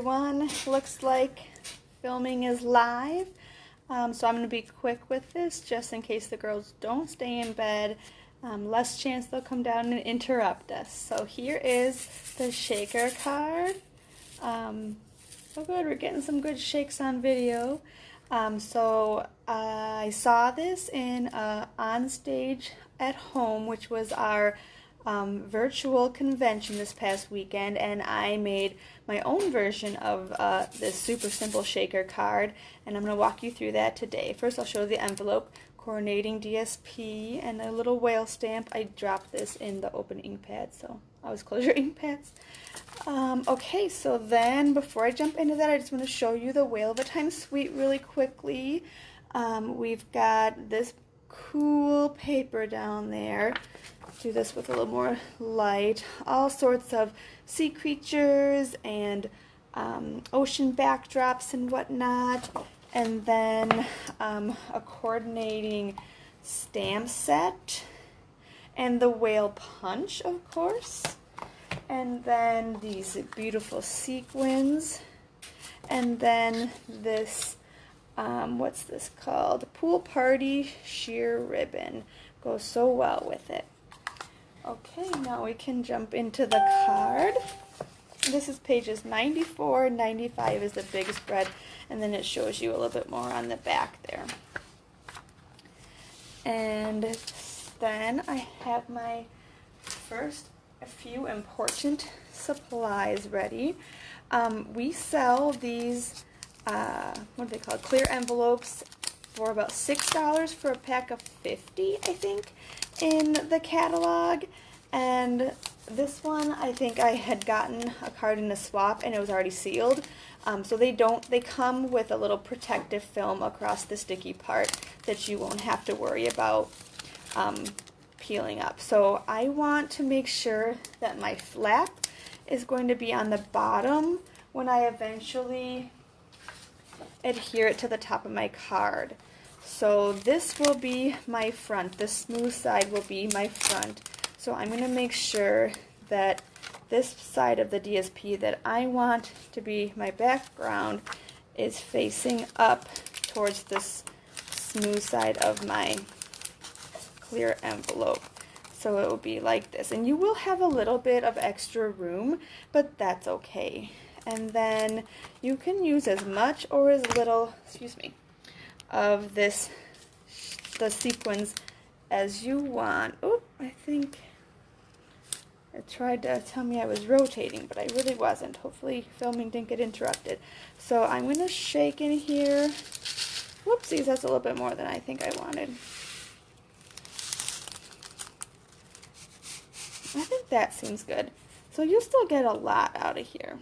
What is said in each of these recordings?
everyone. Looks like filming is live. So I'm going to be quick with this just in case the girls don't stay in bed. Less chance they'll come down and interrupt us. So here is the shaker card. So good, we're getting some good shakes on video. So I saw this in On Stage at Home, which was our virtual convention this past weekend, and I made my own version of this super simple shaker card, and I'm going to walk you through that today. First I'll show the envelope, coordinating DSP, and a little whale stamp. I dropped this in the open ink pad, so always close your ink pads. Okay, so then before I jump into that, I just want to show you the Whale of a Time Suite really quickly. We've got this cool paper down there. Do this with a little more light. All sorts of sea creatures and ocean backdrops and whatnot. And then a coordinating stamp set. And the whale punch, of course. And then these beautiful sequins. And then this, what's this called? Pool Party sheer ribbon. Goes so well with it. Okay, now we can jump into the card. This is pages 94 and 95 is the big spread, and then it shows you a little bit more on the back there. And then I have my first few important supplies ready. We sell these, what are they called, clear envelopes for about $6 for a pack of 50, I think, in the catalog. And this one, I think I had gotten a card in a swap and it was already sealed. So they come with a little protective film across the sticky part that you won't have to worry about peeling up. So I want to make sure that my flap is going to be on the bottom when I eventually adhere it to the top of my card. So this will be my front. The smooth side will be my front. So I'm going to make sure that this side of the DSP that I want to be my background is facing up towards this smooth side of my clear envelope. So it will be like this. And you will have a little bit of extra room, but that's okay. And then you can use as much or as little, of this, the sequins as you want. Oh, I think it tried to tell me I was rotating, but I really wasn't. Hopefully filming didn't get interrupted. So I'm going to shake in here. Whoopsies, that's a little bit more than I think I wanted. I think that seems good. So you'll still get a lot out of here.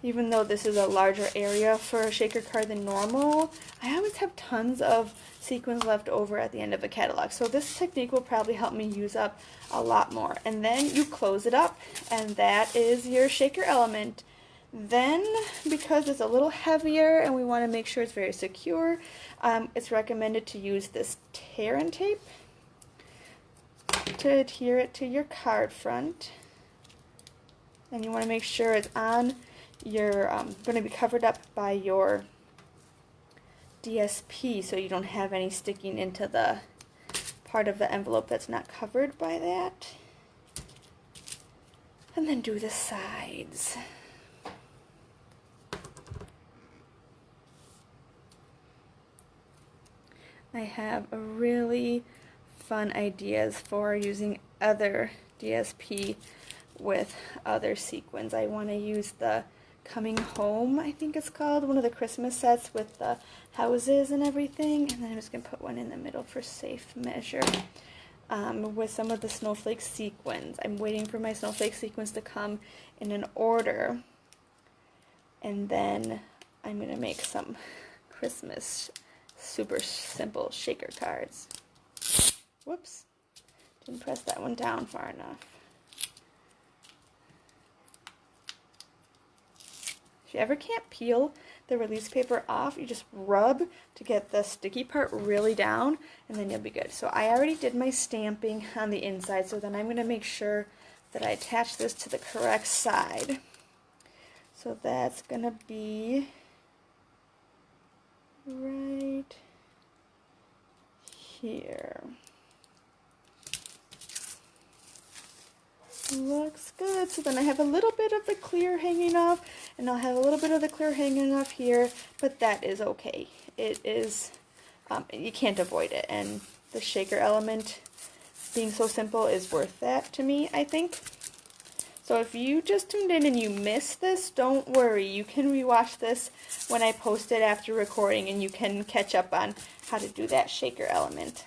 Even though this is a larger area for a shaker card than normal, I always have tons of sequins left over at the end of a catalog. So this technique will probably help me use up a lot more. And then you close it up, and that is your shaker element. Then, because it's a little heavier and we want to make sure it's very secure, it's recommended to use this tear and tape to adhere it to your card front. And you want to make sure it's on your, going to be covered up by your DSP so you don't have any sticking into the part of the envelope that's not covered by that. And then do the sides. I have a really fun ideas for using other DSP with other sequins. I want to use the Coming Home, I think it's called, one of the Christmas sets with the houses and everything, and then I'm just going to put one in the middle for safe measure with some of the snowflake sequins. I'm waiting for my snowflake sequins to come in an order, and then I'm going to make some Christmas super simple shaker cards. Whoops, didn't press that one down far enough. If you ever can't peel the release paper off, you just rub to get the sticky part really down, and then you'll be good. So I already did my stamping on the inside, so then I'm going to make sure that I attach this to the correct side. So that's gonna be right here. Looks good. So then I have a little bit of the clear hanging off, and I'll have a little bit of the clear hanging off here, but that is okay. It is, you can't avoid it, and the shaker element being so simple is worth that to me, I think. So if you just tuned in and you missed this, don't worry. You can rewatch this when I post it after recording, and you can catch up on how to do that shaker element.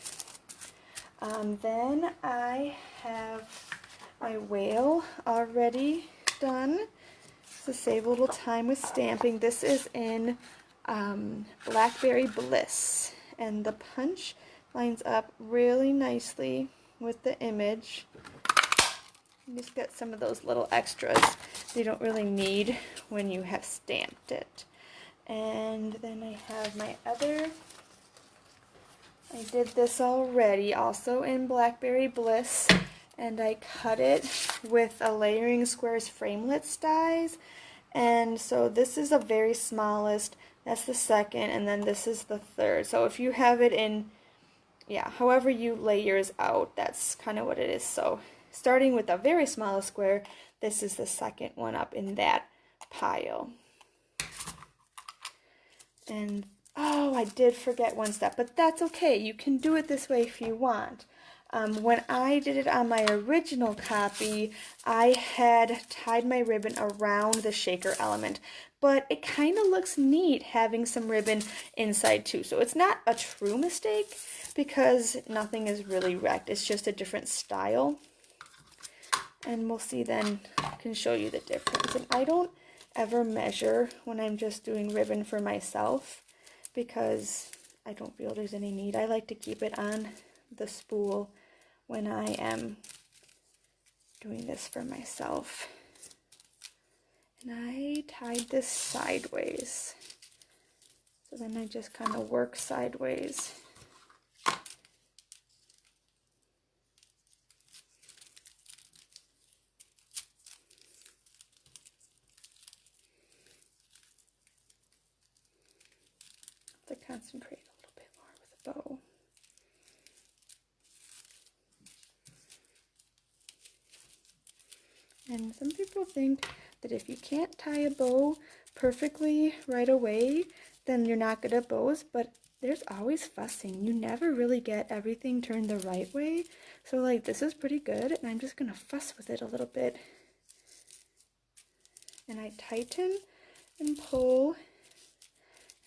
Then I have my whale already done to save a little time with stamping. This is in Blackberry Bliss, and the punch lines up really nicely with the image. You just get some of those little extras you don't really need when you have stamped it. And then I have my other, I did this already, also in Blackberry Bliss, and I cut it with a Layering Squares framelits dies. And so this is the very smallest, that's the second, and then this is the third. So if you have it in, yeah, however you lay yours out, that's kind of what it is. So starting with the very smallest square, this is the second one up in that pile. And oh, I did forget one step, but that's okay. You can do it this way if you want. When I did it on my original copy, I had tied my ribbon around the shaker element, but it kind of looks neat having some ribbon inside too. So it's not a true mistake because nothing is really wrecked. It's just a different style. And we'll see then, I can show you the difference. And I don't ever measure when I'm just doing ribbon for myself because I don't feel there's any need. I like to keep it on the spool when I am doing this for myself. And I tied this sideways. So then I just kind of work sideways. To concentrate a little bit more with the bow. And some people think that if you can't tie a bow perfectly right away, then you're not good at bows, but there's always fussing. You never really get everything turned the right way. So like this is pretty good, and I'm just gonna fuss with it a little bit. And I tighten and pull,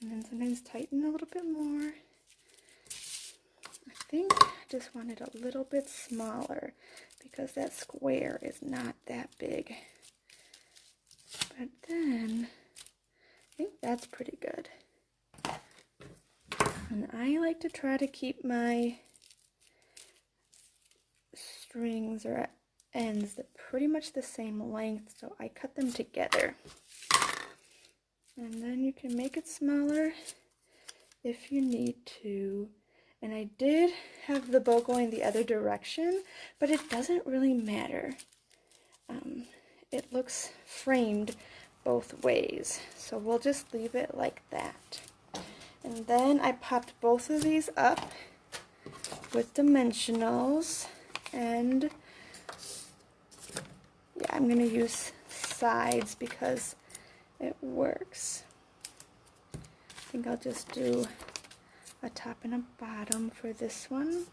and then sometimes tighten a little bit more. I think I just want it a little bit smaller because that square is not that big. But then I think that's pretty good. And I like to try to keep my strings or ends pretty much the same length, so I cut them together. And then you can make it smaller if you need to. And I did have the bow going the other direction, but it doesn't really matter. It looks framed both ways, so we'll just leave it like that. And then I popped both of these up with dimensionals, and yeah, I'm going to use sides because it works. I think I'll just do a top and a bottom for this one.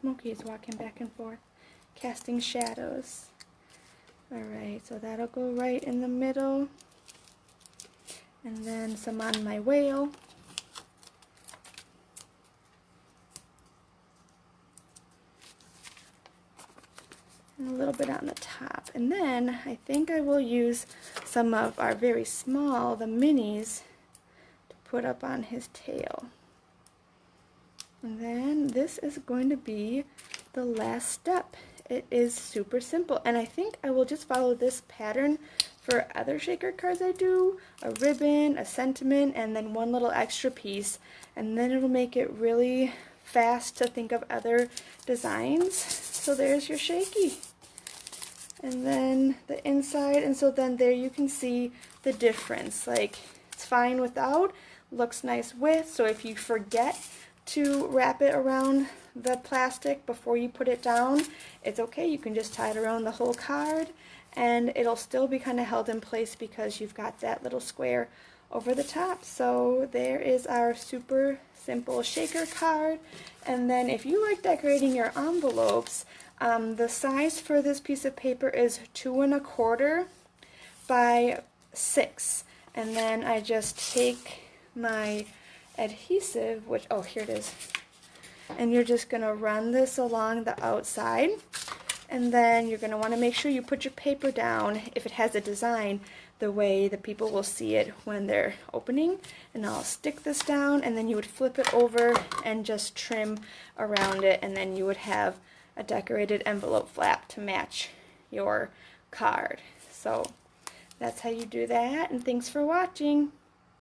Smokey is walking back and forth, casting shadows. Alright, so that'll go right in the middle. And then some on my whale. And a little bit on the top. And then I think I will use some of our very small, the minis, to put up on his tail. And then this is going to be the last step. It is super simple, and I think I will just follow this pattern for other shaker cards I do, a ribbon, a sentiment, and then one little extra piece, and then it'll make it really fast to think of other designs. So there's your shaky. and then the inside, and so then there you can see the difference. Like, it's fine without, looks nice with, so if you forget to wrap it around the plastic before you put it down, it's okay. You can just tie it around the whole card and it'll still be kind of held in place because you've got that little square over the top. So there is our super simple shaker card. And then if you like decorating your envelopes, the size for this piece of paper is 2 1/4 by 6. And then I just take my adhesive, which, oh, here it is, and you're just going to run this along the outside, and then you're going to want to make sure you put your paper down, if it has a design, the way the people will see it when they're opening. And I'll stick this down, and then you would flip it over and just trim around it, and then you would have a decorated envelope flap to match your card. So that's how you do that, and thanks for watching.